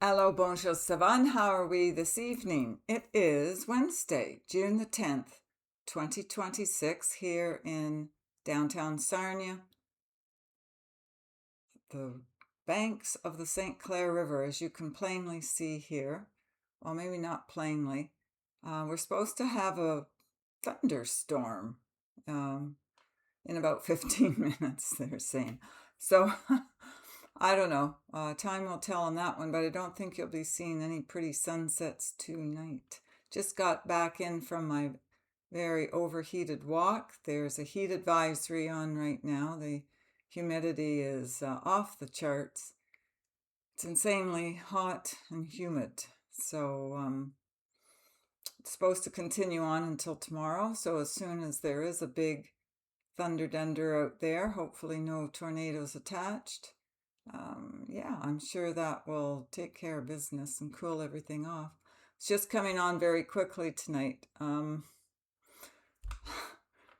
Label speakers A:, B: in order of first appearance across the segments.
A: Hello, bonjour, Savan. How are we this evening? It is Wednesday, June the 10th, 2026, here in downtown Sarnia, the banks of the St. Clair River, as you can plainly see here. Well, maybe not plainly. We're supposed to have a thunderstorm in about 15 minutes, they're saying. So I don't know. Time will tell on that one, but I don't think you'll be seeing any pretty sunsets tonight. Just got back in from my very overheated walk. There's a heat advisory on right now. The humidity is off the charts. It's insanely hot and humid. So it's supposed to continue on until tomorrow. So as soon as there is a big thunder dunder out there, hopefully no tornadoes attached. Yeah, I'm sure that will take care of business and cool everything off. It's just coming on very quickly tonight.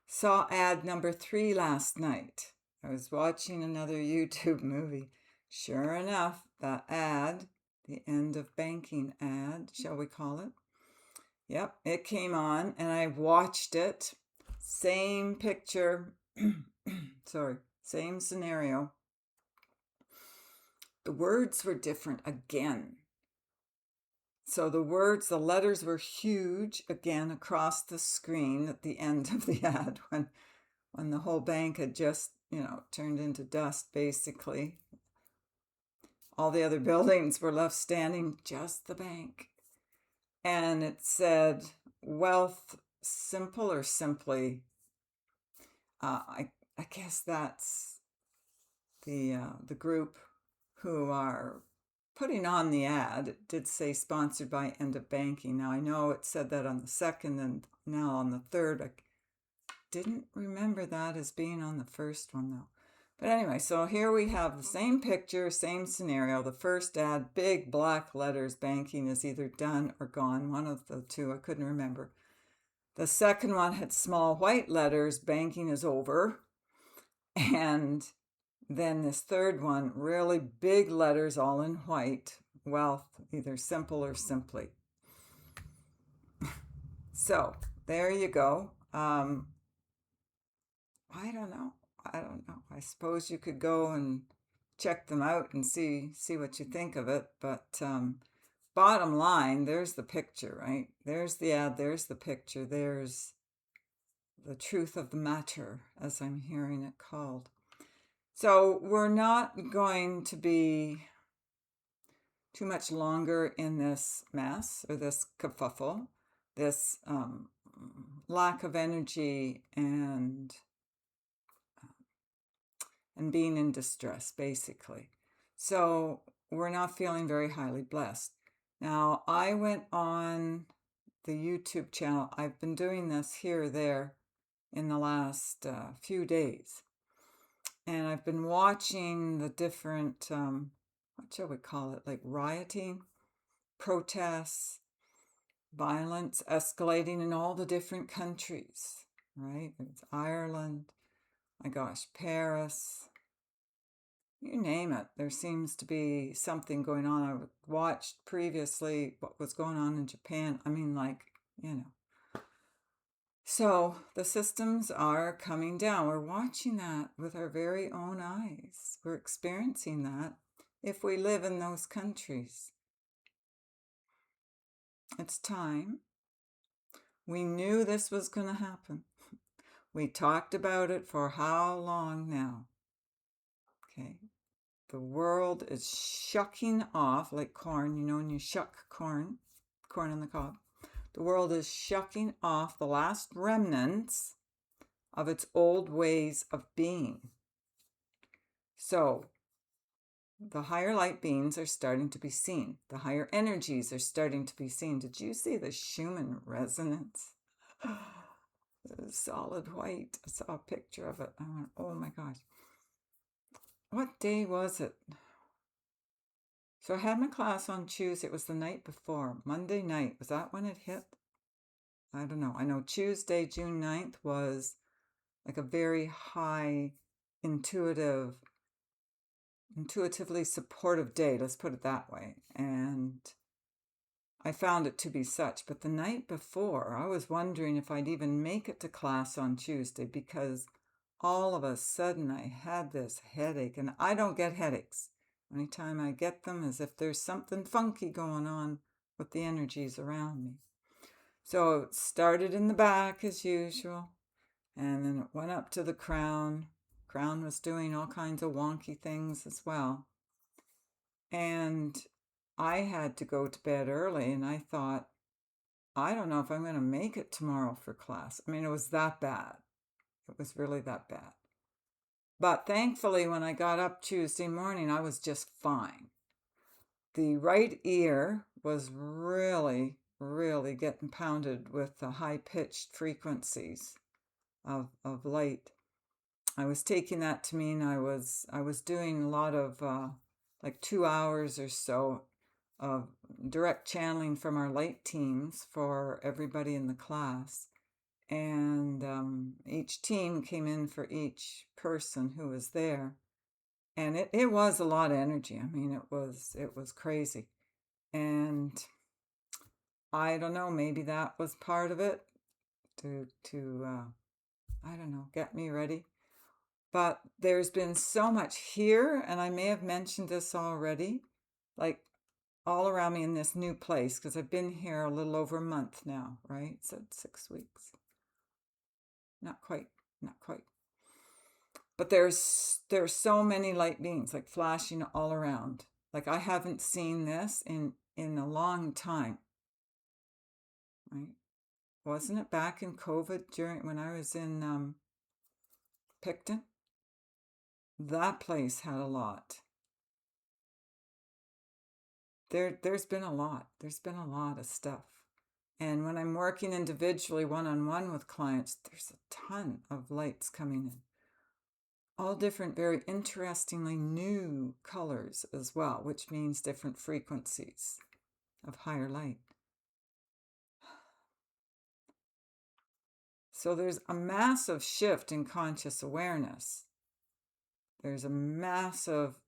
A: Saw ad number 3 last night. I was watching another YouTube movie. Sure enough, the ad, the end of banking ad, shall we call it? Yep, it came on and I watched it. Same picture, sorry, same scenario. The words were different again. So the letters were huge again across the screen at the end of the ad when the whole bank had just, turned into dust basically. All the other buildings were left standing, just the bank. And it said, wealth simple or simply. I guess that's the group who are putting on the ad. It did say sponsored by End of Banking. Now I know it said that on the second and now on the third. I didn't remember that as being on the first one though. But anyway, so here we have the same picture, same scenario. The first ad, big black letters, banking is either done or gone. One of the two, I couldn't remember. The second one had small white letters, banking is over. And then this third one, really big letters, all in white, wealth, either simple or simply. So there you go. I don't know. I suppose you could go and check them out and see what you think of it. But bottom line, there's the picture, right? There's the ad, there's the picture, there's the truth of the matter, as I'm hearing it called. So we're not going to be too much longer in this mess or this kerfuffle, this lack of energy and being in distress, basically. So we're not feeling very highly blessed. Now, I went on the YouTube channel. I've been doing this here or there in the last few days. And I've been watching the different, what shall we call it, like rioting, protests, violence escalating in all the different countries, right? It's Ireland, my gosh, Paris, you name it. There seems to be something going on. I watched previously what was going on in Japan. I mean, So the systems are coming down. We're watching that with our very own eyes. We're experiencing that if we live in those countries. It's time. We knew this was going to happen. We talked about it for how long now? Okay. The world is shucking off like corn. You know when you shuck corn on the cob. The world is shucking off the last remnants of its old ways of being. So the higher light beings are starting to be seen. The higher energies are starting to be seen. Did you see the Schumann resonance? Solid white. I saw a picture of it. I went, oh my gosh. What day was it? So I had my class on Tuesday. It was the night before. Monday night. Was that when it hit? I don't know. I know Tuesday, June 9th was like a very high intuitive intuitively supportive day, let's put it that way. And I found it to be such. But the night before, I was wondering if I'd even make it to class on Tuesday, because all of a sudden I had this headache, and I don't get headaches. Anytime I get them is if there's something funky going on with the energies around me. So it started in the back as usual, and then it went up to the crown. Crown was doing all kinds of wonky things as well. And I had to go to bed early, and I thought, I don't know if I'm going to make it tomorrow for class. I mean, it was that bad. It was really that bad. But thankfully, when I got up Tuesday morning, I was just fine. The right ear was really, really getting pounded with the high-pitched frequencies of light. I was taking that to mean I was doing a lot of like 2 hours or so of direct channeling from our light teams for everybody in the class. And each team came in for each person who was there. And it was a lot of energy. I mean, it was crazy. And I don't know, maybe that was part of it to I don't know, get me ready. But there's been so much here, and I may have mentioned this already, like all around me in this new place, because I've been here a little over a month now, right? So 6 weeks. Not quite. But there's so many light beings like flashing all around. Like I haven't seen this in a long time. Right? Wasn't it back in COVID when I was in Picton? That place had a lot. There's been a lot. There's been a lot of stuff. And when I'm working individually one-on-one with clients, there's a ton of lights coming in. All different, very interestingly new colors as well, which means different frequencies of higher light. So there's a massive shift in conscious awareness. There's a massive,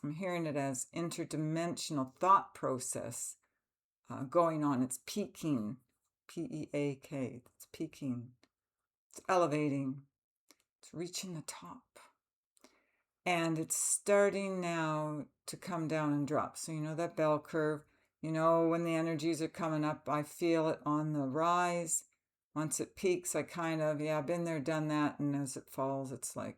A: I'm hearing it as interdimensional thought process going on. It's peaking, P-E-A-K, it's peaking, it's elevating, it's reaching the top. And it's starting now to come down and drop. So you know that bell curve, you know when the energies are coming up, I feel it on the rise. Once it peaks, I kind of, been there, done that. And as it falls, it's like,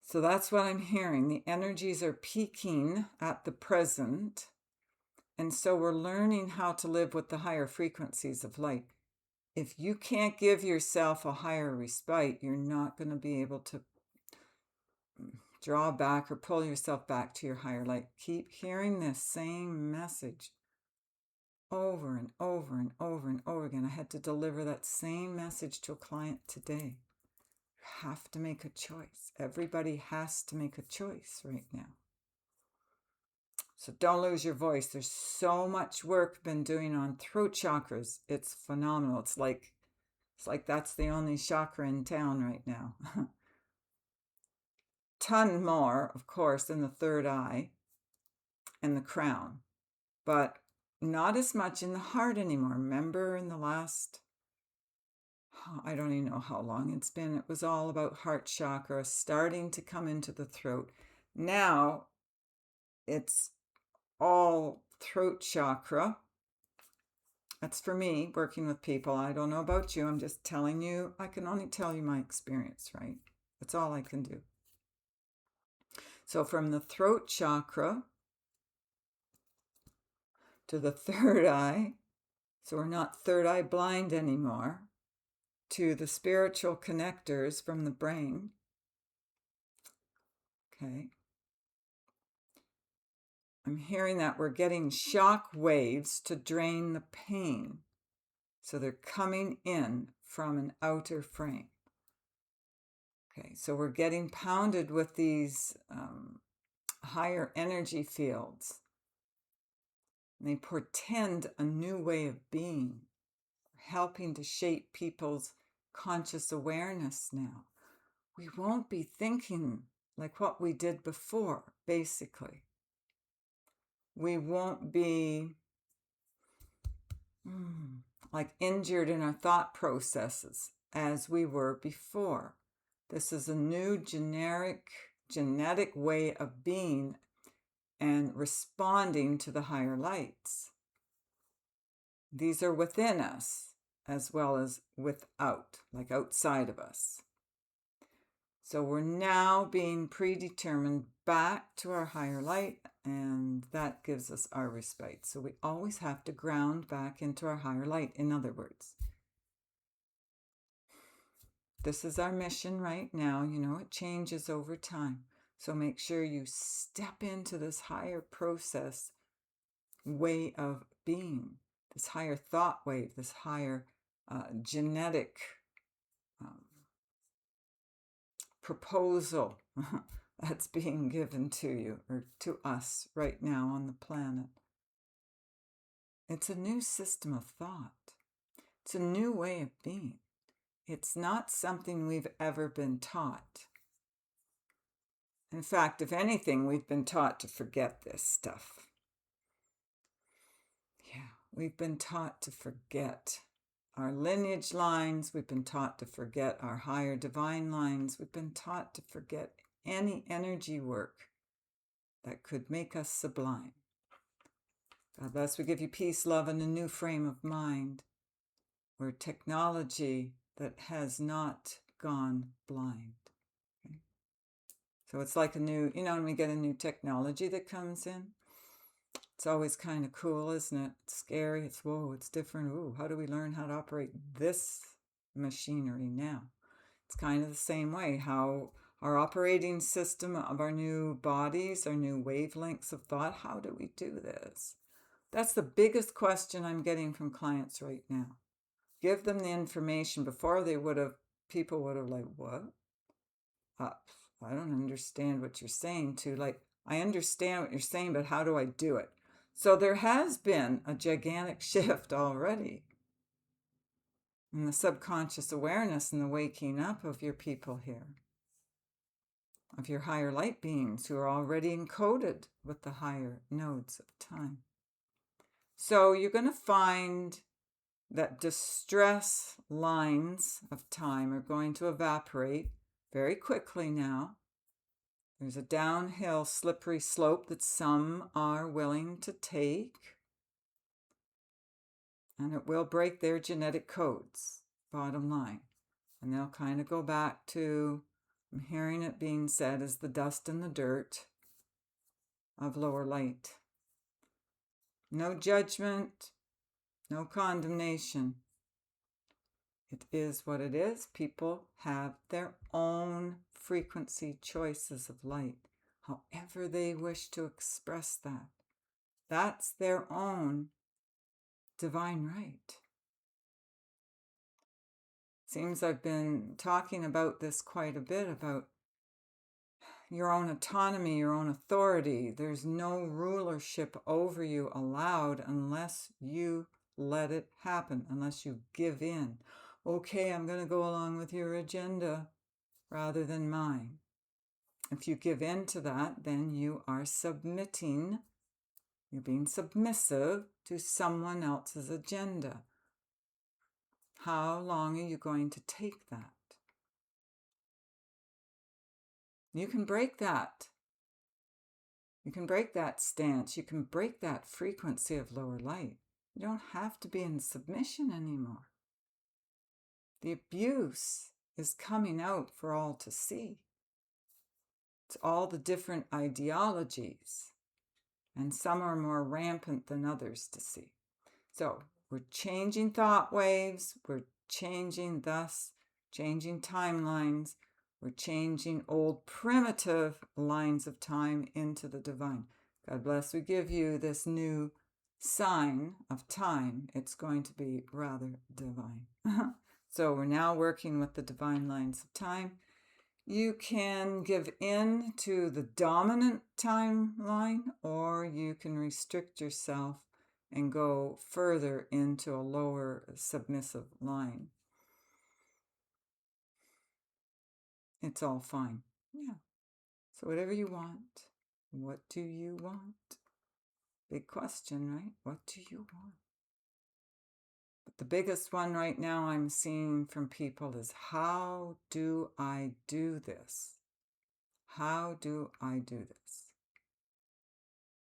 A: So that's what I'm hearing. The energies are peaking at the present. And so we're learning how to live with the higher frequencies of light. If you can't give yourself a higher respite, you're not going to be able to draw back or pull yourself back to your higher light. Keep hearing this same message over and over and over and over again. I had to deliver that same message to a client today. You have to make a choice. Everybody has to make a choice right now. So don't lose your voice. There's so much work been doing on throat chakras. It's phenomenal. It's like that's the only chakra in town right now. Ton more, of course, in the third eye and the crown, but not as much in the heart anymore. Remember in the last, I don't even know how long it's been, it was all about heart chakra starting to come into the throat. Now it's all throat chakra. That's for me, working with people. I don't know about you. I'm just telling you. I can only tell you my experience, right? That's all I can do. So from the throat chakra to the third eye, so we're not third eye blind anymore, to the spiritual connectors from the brain. Okay. I'm hearing that we're getting shock waves to drain the pain. So they're coming in from an outer frame. Okay, so we're getting pounded with these higher energy fields. And they portend a new way of being, helping to shape people's conscious awareness now. We won't be thinking like what we did before, basically. We won't be like injured in our thought processes as we were before. This is a new genetic way of being and responding to the higher lights. These are within us as well as without, like outside of us. So we're now being predetermined back to our higher light, and that gives us our respite. So we always have to ground back into our higher light, in other words. This is our mission right now. You know, it changes over time. So make sure you step into this higher process way of being, this higher thought wave, this higher genetic proposal that's being given to you or to us right now on the planet. It's a new system of thought. It's a new way of being. It's not something we've ever been taught. In fact, if anything, we've been taught to forget this stuff. Yeah, we've been taught to forget our lineage lines. We've been taught to forget our higher divine lines. We've been taught to forget any energy work that could make us sublime. God bless. We give you peace, love, and a new frame of mind where technology that has not gone blind. Okay? So it's like a new, when we get a new technology that comes in, it's always kind of cool, isn't it? It's scary. It's, whoa, it's different. Ooh, how do we learn how to operate this machinery now? It's kind of the same way, how our operating system of our new bodies, our new wavelengths of thought, how do we do this? That's the biggest question I'm getting from clients right now. Give them the information. Before people would have like, what? I don't understand what you're saying to, like, I understand what you're saying, but how do I do it? So there has been a gigantic shift already in the subconscious awareness and the waking up of your people here, of your higher light beings who are already encoded with the higher nodes of time. So you're going to find that distress lines of time are going to evaporate very quickly now. There's a downhill, slippery slope that some are willing to take, and it will break their genetic codes, bottom line. And they'll kind of go back to, I'm hearing it being said, as the dust and the dirt of lower light. No judgment, no condemnation. It is what it is. People have their own frequency choices of light, however they wish to express that. That's their own divine right. Seems I've been talking about this quite a bit, about your own autonomy, your own authority. There's no rulership over you allowed unless you let it happen, unless you give in. Okay, I'm going to go along with your agenda rather than mine. If you give in to that, then you are submitting. You're being submissive to someone else's agenda. How long are you going to take that? You can break that. You can break that stance. You can break that frequency of lower light. You don't have to be in submission anymore. The abuse is coming out for all to see. It's all the different ideologies, and some are more rampant than others to see. So we're changing thought waves. We're changing timelines. We're changing old primitive lines of time into the divine. God bless. We give you this new sign of time. It's going to be rather divine. So we're now working with the divine lines of time. You can give in to the dominant timeline, or you can restrict yourself and go further into a lower submissive line. It's all fine. Yeah. So whatever you want, what do you want? Big question, right? What do you want? But the biggest one right now I'm seeing from people is, how do I do this? How do I do this?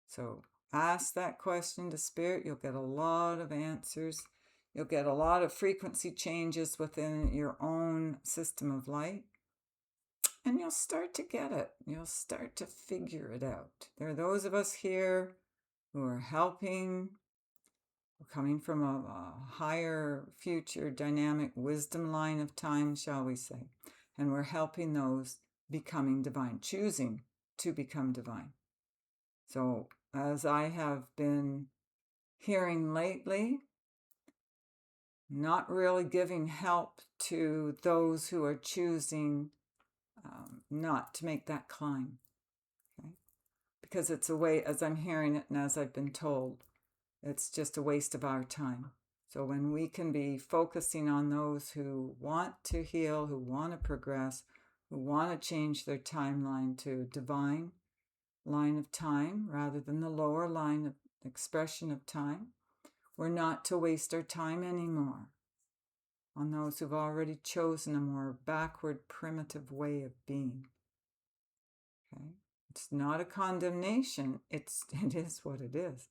A: So ask that question to Spirit. You'll get a lot of answers. You'll get a lot of frequency changes within your own system of light. And you'll start to get it. You'll start to figure it out. There are those of us here who are helping. We're coming from a higher future dynamic wisdom line of time, shall we say. And we're helping those becoming divine, choosing to become divine. So as I have been hearing lately, not really giving help to those who are choosing not to make that climb, okay? Because it's a way, as I'm hearing it and as I've been told, it's just a waste of our time. So when we can be focusing on those who want to heal, who want to progress, who want to change their timeline to divine line of time rather than the lower line of expression of time, we're not to waste our time anymore on those who've already chosen a more backward, primitive way of being. Okay? It's not a condemnation. It is what it is.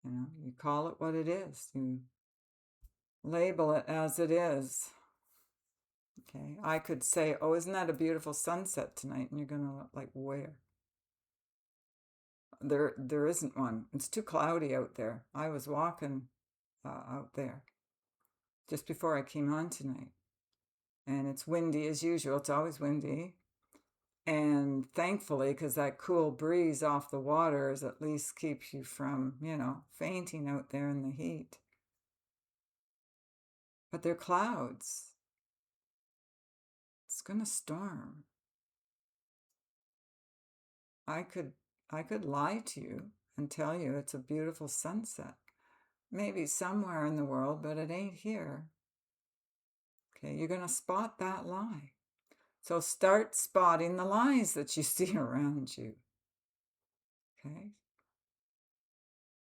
A: You call it what it is. You label it as it is. Okay? I could say, oh, isn't that a beautiful sunset tonight? And you're going to like, where? There isn't one. It's too cloudy out there. I was walking out there just before I came on tonight. And it's windy as usual. It's always windy. And thankfully, because that cool breeze off the waters at least keeps you from, fainting out there in the heat. But they're clouds. It's going to storm. I could lie to you and tell you it's a beautiful sunset. Maybe somewhere in the world, but it ain't here. Okay, you're going to spot that lie. So start spotting the lies that you see around you. Okay?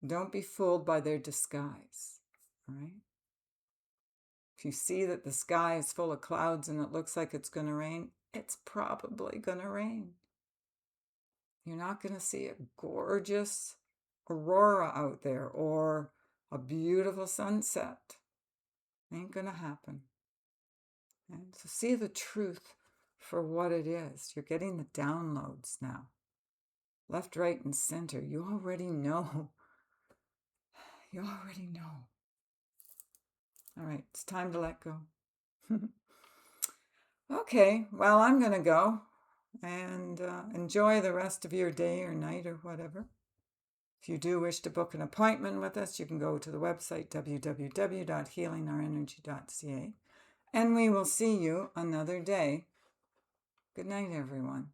A: Don't be fooled by their disguise. All right? If you see that the sky is full of clouds and it looks like it's going to rain, it's probably going to rain. You're not going to see a gorgeous aurora out there or a beautiful sunset. Ain't going to happen. And so see the truth for what it is. You're getting the downloads now. Left, right, and center. You already know. You already know. All right, it's time to let go. Okay, well, I'm going to go and enjoy the rest of your day or night or whatever. If you do wish to book an appointment with us, you can go to the website www.healingourenergy.ca, and we will see you another day. Good night, everyone.